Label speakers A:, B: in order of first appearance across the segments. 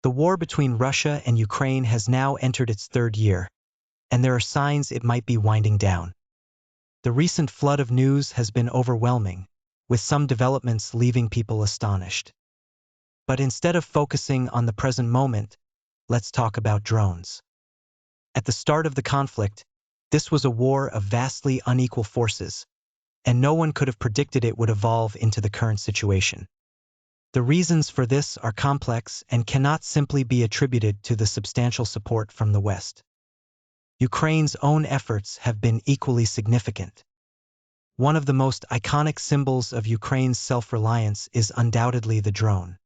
A: The war between Russia and Ukraine has now entered its third year, and there are signs it might be winding down. The recent flood of news has been overwhelming, with some developments leaving people astonished. But instead of focusing on the present moment, let's talk about drones. At the start of the conflict, this was a war of vastly unequal forces, and no one could have predicted it would evolve into the current situation. The reasons for this are complex and cannot simply be attributed to the substantial support from the West. Ukraine's own efforts have been equally significant. One of the most iconic symbols of Ukraine's self-reliance is undoubtedly the drone.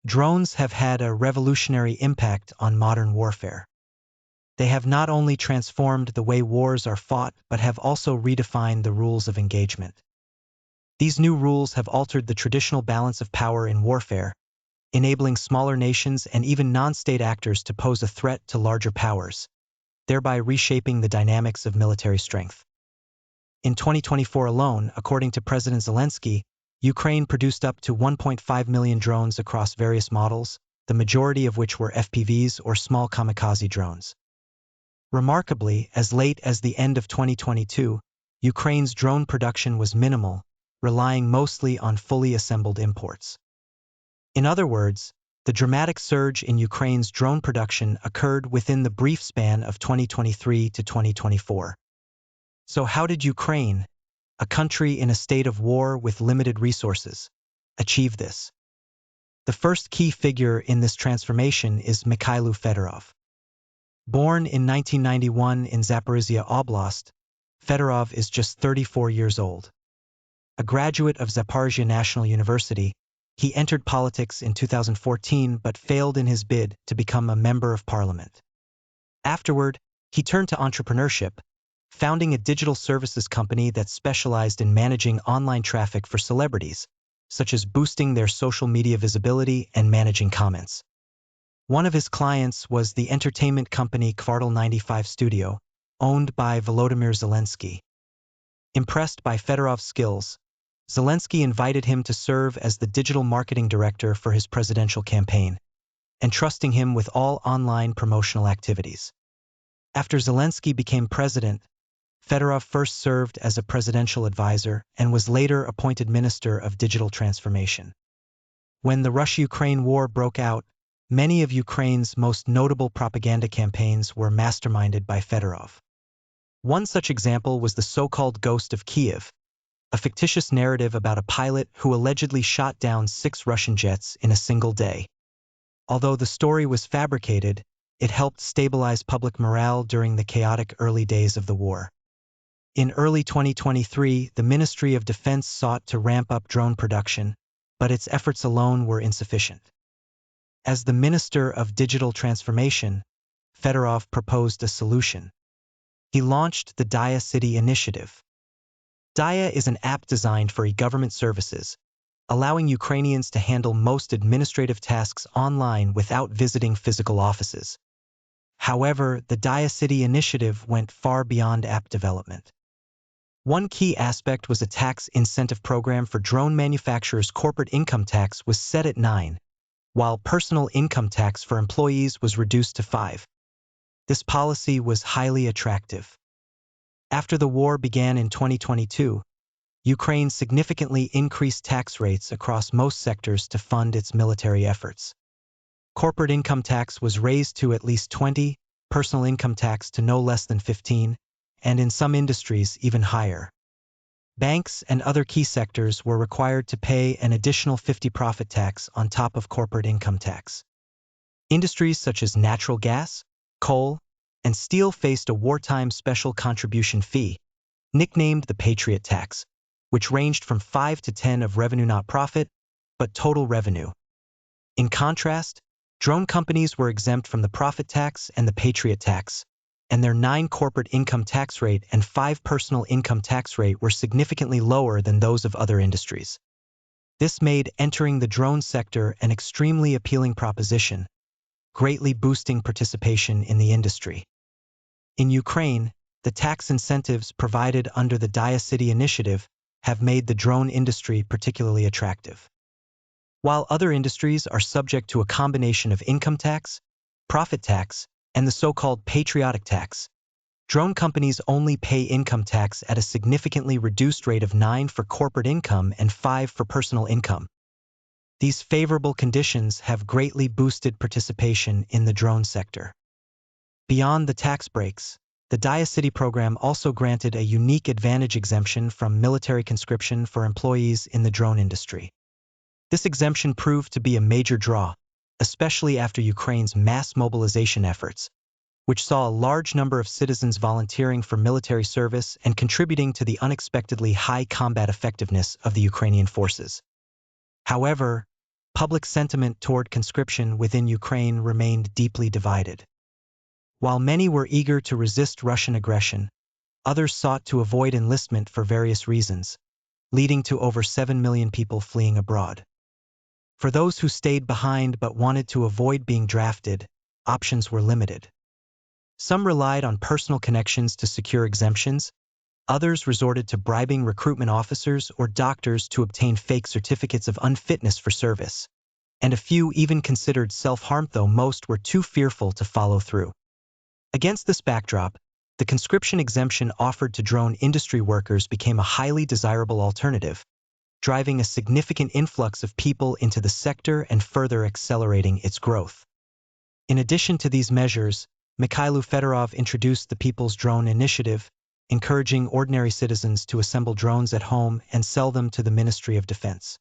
A: Drones have had a revolutionary impact on modern warfare. They have not only transformed the way wars are fought but have also redefined the rules of engagement. These new rules have altered the traditional balance of power in warfare, enabling smaller nations and even non-state actors to pose a threat to larger powers, thereby reshaping the dynamics of military strength. In 2024 alone, according to President Zelensky, Ukraine produced up to 1.5 million drones across various models, the majority of which were FPVs or small kamikaze drones. Remarkably, as late as the end of 2022, Ukraine's drone production was minimal, relying mostly on fully assembled imports. In other words, the dramatic surge in Ukraine's drone production occurred within the brief span of 2023 to 2024. So how did Ukraine, a country in a state of war with limited resources, achieve this? The first key figure in this transformation is Mykhailo Fedorov. Born in 1991 in Zaporizhia Oblast, Fedorov is just 34 years old. A graduate of Zaporizhia National University, he entered politics in 2014 but failed in his bid to become a member of parliament. Afterward, he turned to entrepreneurship, founding a digital services company that specialized in managing online traffic for celebrities, such as boosting their social media visibility and managing comments. One of his clients was the entertainment company Kvartal 95 Studio, owned by Volodymyr Zelensky. Impressed by Fedorov's skills, Zelensky invited him to serve as the digital marketing director for his presidential campaign, entrusting him with all online promotional activities. After Zelensky became president, Fedorov first served as a presidential advisor and was later appointed Minister of Digital Transformation. When the Russia-Ukraine war broke out, many of Ukraine's most notable propaganda campaigns were masterminded by Fedorov. One such example was the so-called Ghost of Kiev, a fictitious narrative about a pilot who allegedly shot down 6 Russian jets in a single day. Although the story was fabricated, it helped stabilize public morale during the chaotic early days of the war. In early 2023, the Ministry of Defense sought to ramp up drone production, but its efforts alone were insufficient. As the Minister of Digital Transformation, Fedorov proposed a solution. He launched the Diia City initiative. Diia is an app designed for e-government services, allowing Ukrainians to handle most administrative tasks online without visiting physical offices. However, the Diia City initiative went far beyond app development. One key aspect was a tax incentive program for drone manufacturers. Corporate income tax was set at 9%, while personal income tax for employees was reduced to 5%. This policy was highly attractive. After the war began in 2022, Ukraine significantly increased tax rates across most sectors to fund its military efforts. Corporate income tax was raised to at least 20%, personal income tax to no less than 15%, and in some industries even higher. Banks and other key sectors were required to pay an additional 50% profit tax on top of corporate income tax. Industries such as natural gas, coal, and steel faced a wartime special contribution fee, nicknamed the Patriot Tax, which ranged from 5 to 10% of revenue, not profit, but total revenue. In contrast, drone companies were exempt from the profit tax and the Patriot Tax, and their 9% corporate income tax rate and 5% personal income tax rate were significantly lower than those of other industries. This made entering the drone sector an extremely appealing proposition, greatly boosting participation in the industry. In Ukraine, the tax incentives provided under the Diia City initiative have made the drone industry particularly attractive. while other industries are subject to a combination of income tax, profit tax, and the so-called patriotic tax. Drone companies only pay income tax at a significantly reduced rate of 9 for corporate income and 5 for personal income. These favorable conditions have greatly boosted participation in the drone sector. Beyond the tax breaks, the Diia City program also granted a unique advantage exemption from military conscription for employees in the drone industry. This exemption proved to be a major draw, especially after Ukraine's mass mobilization efforts, which saw a large number of citizens volunteering for military service and contributing to the unexpectedly high combat effectiveness of the Ukrainian forces. However, public sentiment toward conscription within Ukraine remained deeply divided. While many were eager to resist Russian aggression, others sought to avoid enlistment for various reasons, leading to over 7 million people fleeing abroad. For those who stayed behind but wanted to avoid being drafted, options were limited. Some relied on personal connections to secure exemptions, others resorted to bribing recruitment officers or doctors to obtain fake certificates of unfitness for service, and a few even considered self-harm, though most were too fearful to follow through. Against this backdrop, the conscription exemption offered to drone industry workers became a highly desirable alternative, driving a significant influx of people into the sector and further accelerating its growth. In addition to these measures, Mykhailo Fedorov introduced the People's Drone Initiative, encouraging ordinary citizens to assemble drones at home and sell them to the Ministry of Defense.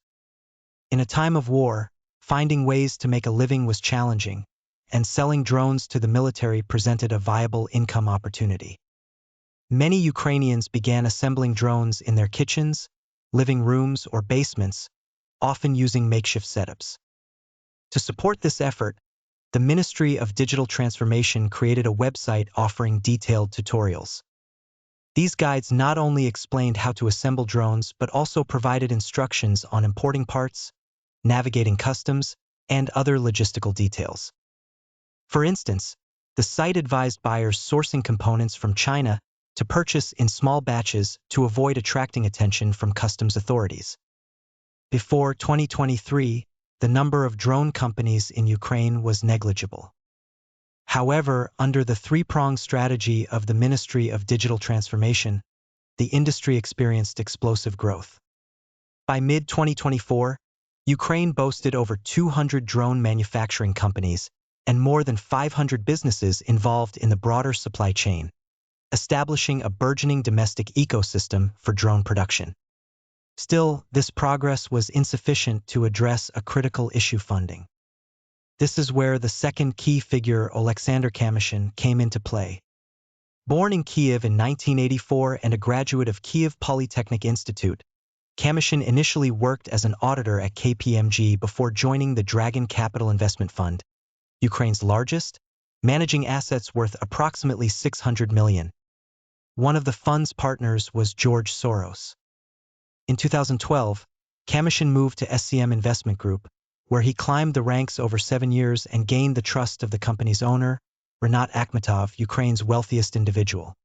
A: In a time of war, finding ways to make a living was challenging, and selling drones to the military presented a viable income opportunity. Many Ukrainians began assembling drones in their kitchens, living rooms, or basements, often using makeshift setups. To support this effort, the Ministry of Digital Transformation created a website offering detailed tutorials. These guides not only explained how to assemble drones but also provided instructions on importing parts, navigating customs, and other logistical details. For instance, the site advised buyers sourcing components from China to purchase in small batches to avoid attracting attention from customs authorities. Before 2023, the number of drone companies in Ukraine was negligible. However, under the three-pronged strategy of the Ministry of Digital Transformation, the industry experienced explosive growth. By mid-2024, Ukraine boasted over 200 drone manufacturing companies and more than 500 businesses involved in the broader supply chain, establishing a burgeoning domestic ecosystem for drone production. Still, this progress was insufficient to address a critical issue: funding. This is where the second key figure, Oleksandr Kamyshin, came into play. Born in Kiev in 1984 and a graduate of Kiev Polytechnic Institute, Kamyshin initially worked as an auditor at KPMG before joining the Dragon Capital Investment Fund, Ukraine's largest, managing assets worth approximately $600 million. One of the fund's partners was George Soros. In 2012, Kamyshin moved to SCM Investment Group, where he climbed the ranks over 7 years and gained the trust of the company's owner, Rinat Akhmetov, Ukraine's wealthiest individual.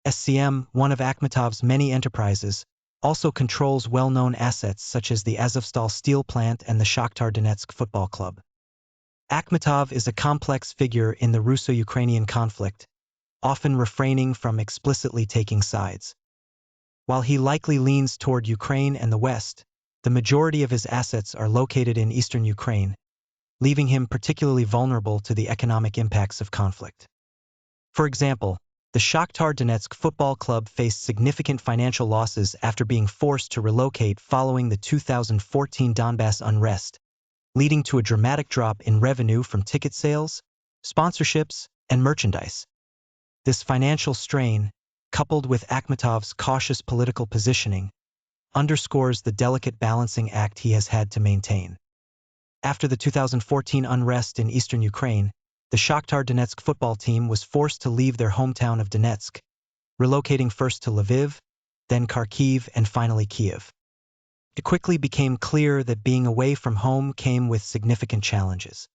A: SCM, one of Akhmetov's many enterprises, also controls well-known assets such as the Azovstal steel plant and the Shakhtar Donetsk football club. Akhmetov is a complex figure in the Russo-Ukrainian conflict, often refraining from explicitly taking sides. While he likely leans toward Ukraine and the West, the majority of his assets are located in eastern Ukraine, leaving him particularly vulnerable to the economic impacts of conflict. For example, the Shakhtar Donetsk football club faced significant financial losses after being forced to relocate following the 2014 Donbass unrest, leading to a dramatic drop in revenue from ticket sales, sponsorships, and merchandise. This financial strain, coupled with Akhmetov's cautious political positioning, underscores the delicate balancing act he has had to maintain. After the 2014 unrest in eastern Ukraine, the Shakhtar Donetsk football team was forced to leave their hometown of Donetsk, relocating first to Lviv, then Kharkiv, and finally Kiev. It quickly became clear that being away from home came with significant challenges.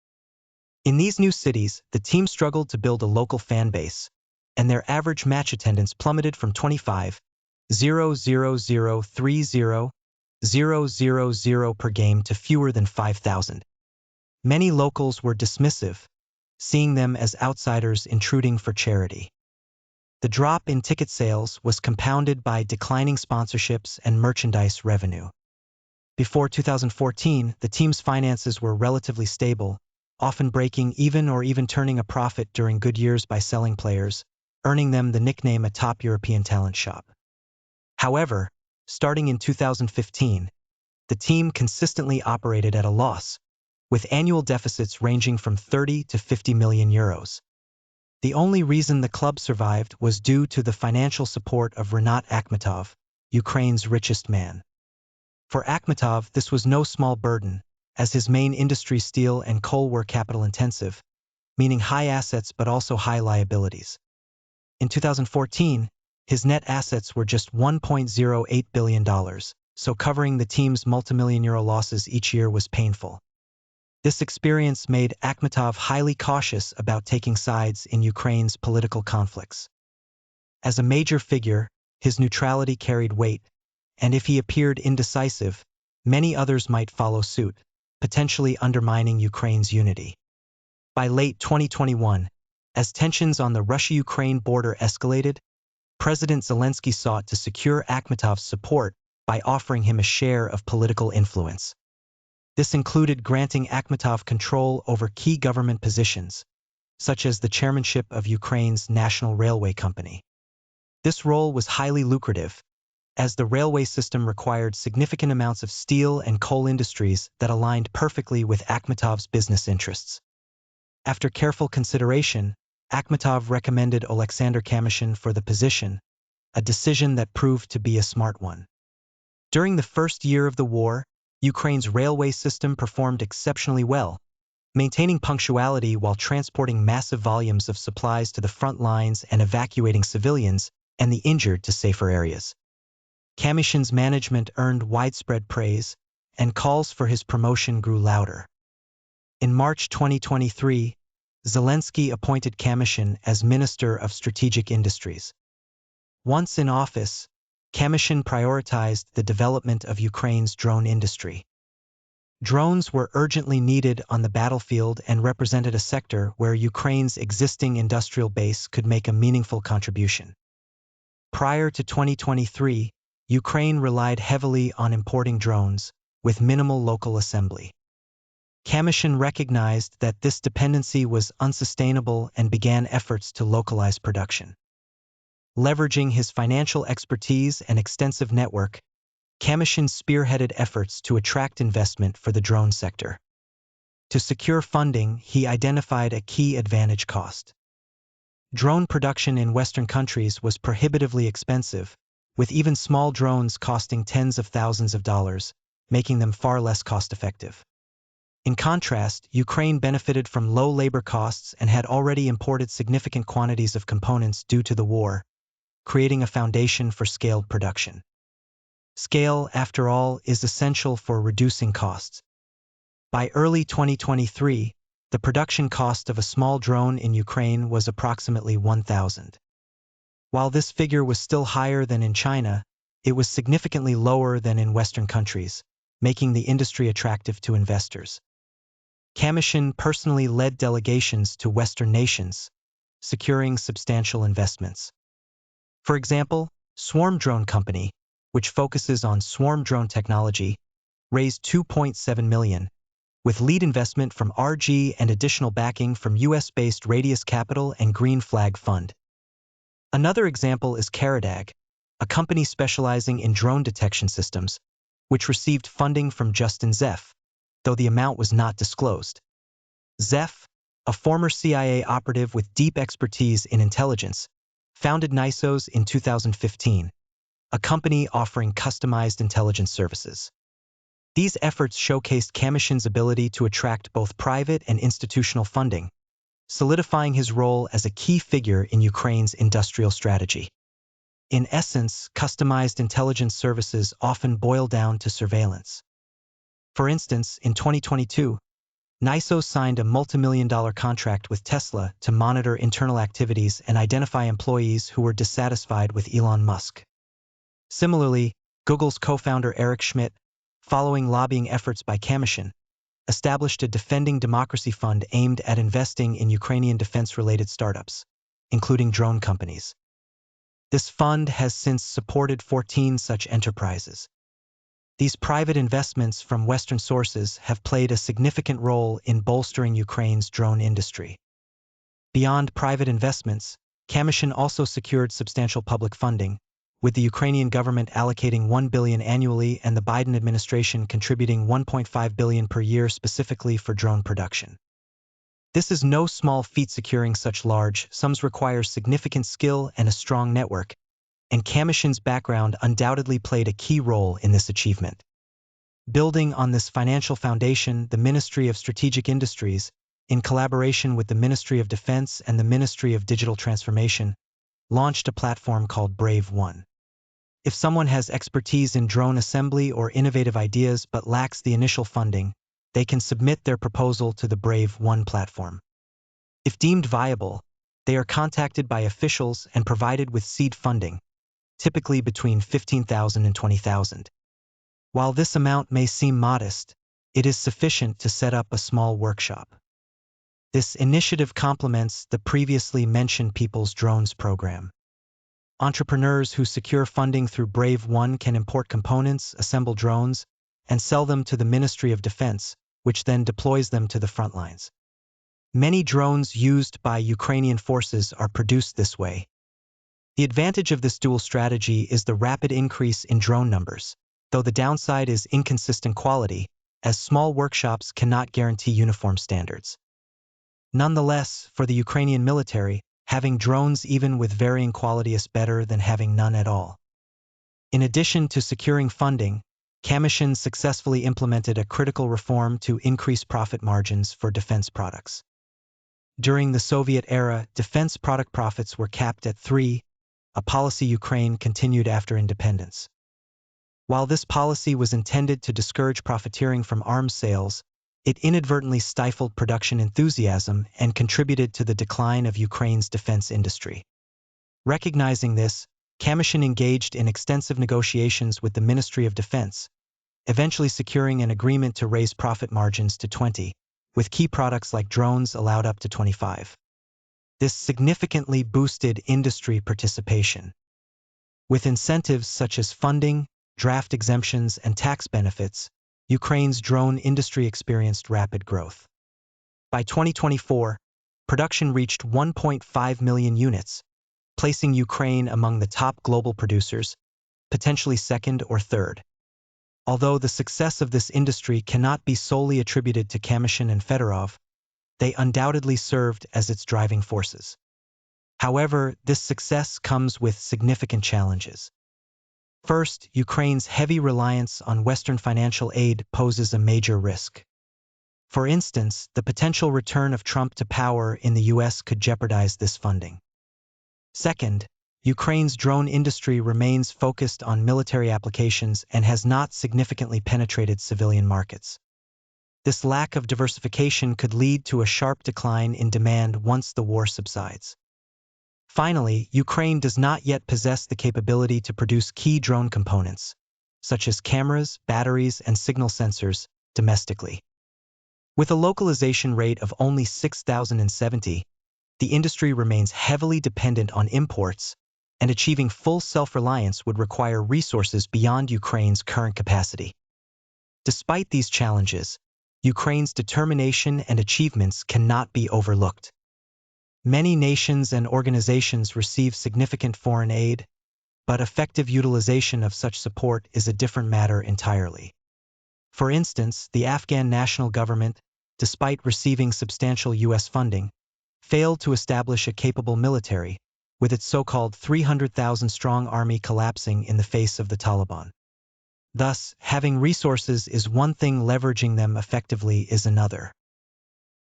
A: In these new cities, the team struggled to build a local fan base, and their average match attendance plummeted from 25,030 0.000 per game to fewer than 5,000. Many locals were dismissive, seeing them as outsiders intruding for charity. The drop in ticket sales was compounded by declining sponsorships and merchandise revenue. Before 2014, the team's finances were relatively stable, often breaking even or even turning a profit during good years by selling players, earning them the nickname a top European talent shop. However, starting in 2015, the team consistently operated at a loss, with annual deficits ranging from 30 to 50 million euros. The only reason the club survived was due to the financial support of Rinat Akhmetov, Ukraine's richest man. For Akhmetov, this was no small burden, as his main industry, steel and coal, were capital-intensive, meaning high assets but also high liabilities. In 2014, his net assets were just $1.08 billion, so covering the team's multimillion euro losses each year was painful. This experience made Akhmetov highly cautious about taking sides in Ukraine's political conflicts. As a major figure, his neutrality carried weight, and if he appeared indecisive, many others might follow suit, potentially undermining Ukraine's unity. By late 2021, as tensions on the Russia-Ukraine border escalated, President Zelensky sought to secure Akhmetov's support by offering him a share of political influence. This included granting Akhmetov control over key government positions, such as the chairmanship of Ukraine's National Railway Company. This role was highly lucrative, as the railway system required significant amounts of steel and coal industries that aligned perfectly with Akhmetov's business interests. After careful consideration, Akhmetov recommended Oleksandr Kamyshin for the position, a decision that proved to be a smart one. During the first year of the war, Ukraine's railway system performed exceptionally well, maintaining punctuality while transporting massive volumes of supplies to the front lines and evacuating civilians and the injured to safer areas. Kamyshin's management earned widespread praise, and calls for his promotion grew louder. In March 2023, Zelensky appointed Kamyshin as Minister of Strategic Industries. Once in office, Kamyshin prioritized the development of Ukraine's drone industry. Drones were urgently needed on the battlefield and represented a sector where Ukraine's existing industrial base could make a meaningful contribution. Prior to 2023, Ukraine relied heavily on importing drones, with minimal local assembly. Kamyshin recognized that this dependency was unsustainable and began efforts to localize production. Leveraging his financial expertise and extensive network, Kamyshin spearheaded efforts to attract investment for the drone sector. To secure funding, he identified a key advantage: cost. Drone production in Western countries was prohibitively expensive, with even small drones costing tens of thousands of dollars, making them far less cost-effective. In contrast, Ukraine benefited from low labor costs and had already imported significant quantities of components due to the war, creating a foundation for scaled production. Scale, after all, is essential for reducing costs. By early 2023, the production cost of a small drone in Ukraine was approximately $1,000. While this figure was still higher than in China, it was significantly lower than in Western countries, making the industry attractive to investors. Kamyshin personally led delegations to Western nations, securing substantial investments. For example, Swarm Drone Company, which focuses on swarm drone technology, raised $2.7 million, with lead investment from RG and additional backing from US-based Radius Capital and Green Flag Fund. Another example is Karadag, a company specializing in drone detection systems, which received funding from Justin Zeff, though the amount was not disclosed. Zeff, a former CIA operative with deep expertise in intelligence, founded Nisos in 2015, a company offering customized intelligence services. These efforts showcased Kamyshin's ability to attract both private and institutional funding, solidifying his role as a key figure in Ukraine's industrial strategy. In essence, customized intelligence services often boil down to surveillance. For instance, in 2022, Nisos signed a multimillion-dollar contract with Tesla to monitor internal activities and identify employees who were dissatisfied with Elon Musk. Similarly, Google's co-founder Eric Schmidt following lobbying efforts by Kamyshin, established a Defending Democracy Fund aimed at investing in Ukrainian defense-related startups, including drone companies. This fund has since supported 14 such enterprises. These private investments from Western sources have played a significant role in bolstering Ukraine's drone industry. Beyond private investments, Kamyshin also secured substantial public funding, with the Ukrainian government allocating $1 billion annually and the Biden administration contributing $1.5 billion per year specifically for drone production. This is no small feat. Securing such large sums requires significant skill and a strong network, and Kamyshin's background undoubtedly played a key role in this achievement. Building on this financial foundation, the Ministry of Strategic Industries, in collaboration with the Ministry of Defense and the Ministry of Digital Transformation, launched a platform called Brave-1. If someone has expertise in drone assembly or innovative ideas but lacks the initial funding, they can submit their proposal to the Brave-1 platform. If deemed viable, they are contacted by officials and provided with seed funding, typically between $15,000 and $20,000. While this amount may seem modest, it is sufficient to set up a small workshop. This initiative complements the previously mentioned People's Drones program. Entrepreneurs who secure funding through Brave-1 can import components, assemble drones, and sell them to the Ministry of Defense, which then deploys them to the front lines. Many drones used by Ukrainian forces are produced this way. The advantage of this dual strategy is the rapid increase in drone numbers, though the downside is inconsistent quality, as small workshops cannot guarantee uniform standards. Nonetheless, for the Ukrainian military, having drones even with varying quality is better than having none at all. In addition to securing funding, Kamyshin successfully implemented a critical reform to increase profit margins for defense products. During the Soviet era, defense product profits were capped at 3, a policy Ukraine continued after independence. While this policy was intended to discourage profiteering from arms sales, it inadvertently stifled production enthusiasm and contributed to the decline of Ukraine's defense industry. Recognizing this, Kamyshin engaged in extensive negotiations with the Ministry of Defense, eventually securing an agreement to raise profit margins to 20, with key products like drones allowed up to 25. This significantly boosted industry participation. With incentives such as funding, draft exemptions, and tax benefits, Ukraine's drone industry experienced rapid growth. By 2024, production reached 1.5 million units, placing Ukraine among the top global producers, potentially second or third. Although the success of this industry cannot be solely attributed to Kamyshin and Fedorov, they undoubtedly served as its driving forces. However, this success comes with significant challenges. First, Ukraine's heavy reliance on Western financial aid poses a major risk. For instance, the potential return of Trump to power in the US could jeopardize this funding. Second, Ukraine's drone industry remains focused on military applications and has not significantly penetrated civilian markets. This lack of diversification could lead to a sharp decline in demand once the war subsides. Finally, Ukraine does not yet possess the capability to produce key drone components, such as cameras, batteries, and signal sensors, domestically. With a localization rate of only 6,070, the industry remains heavily dependent on imports, and achieving full self-reliance would require resources beyond Ukraine's current capacity. Despite these challenges, Ukraine's determination and achievements cannot be overlooked. Many nations and organizations receive significant foreign aid, but effective utilization of such support is a different matter entirely. For instance, the Afghan national government, despite receiving substantial U.S. funding, failed to establish a capable military, with its so-called 300,000-strong army collapsing in the face of the Taliban. Thus, having resources is one thing, leveraging them effectively is another.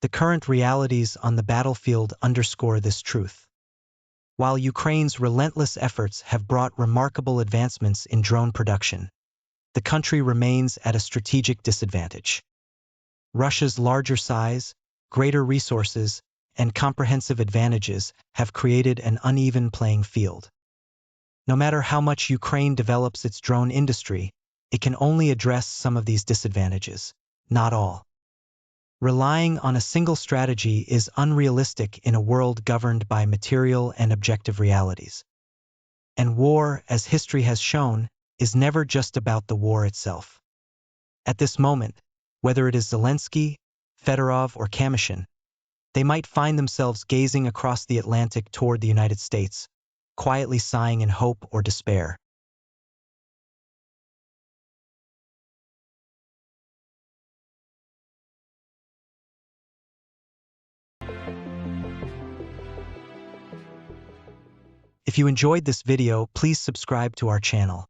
A: The current realities on the battlefield underscore this truth. While Ukraine's relentless efforts have brought remarkable advancements in drone production, the country remains at a strategic disadvantage. Russia's larger size, greater resources, and comprehensive advantages have created an uneven playing field. No matter how much Ukraine develops its drone industry, it can only address some of these disadvantages, not all. Relying on a single strategy is unrealistic in a world governed by material and objective realities. And war, as history has shown, is never just about the war itself. At this moment, whether it is Zelensky, Fedorov, or Kamyshin, they might find themselves gazing across the Atlantic toward the United States, quietly sighing in hope or despair. If you enjoyed this video, please subscribe to our channel.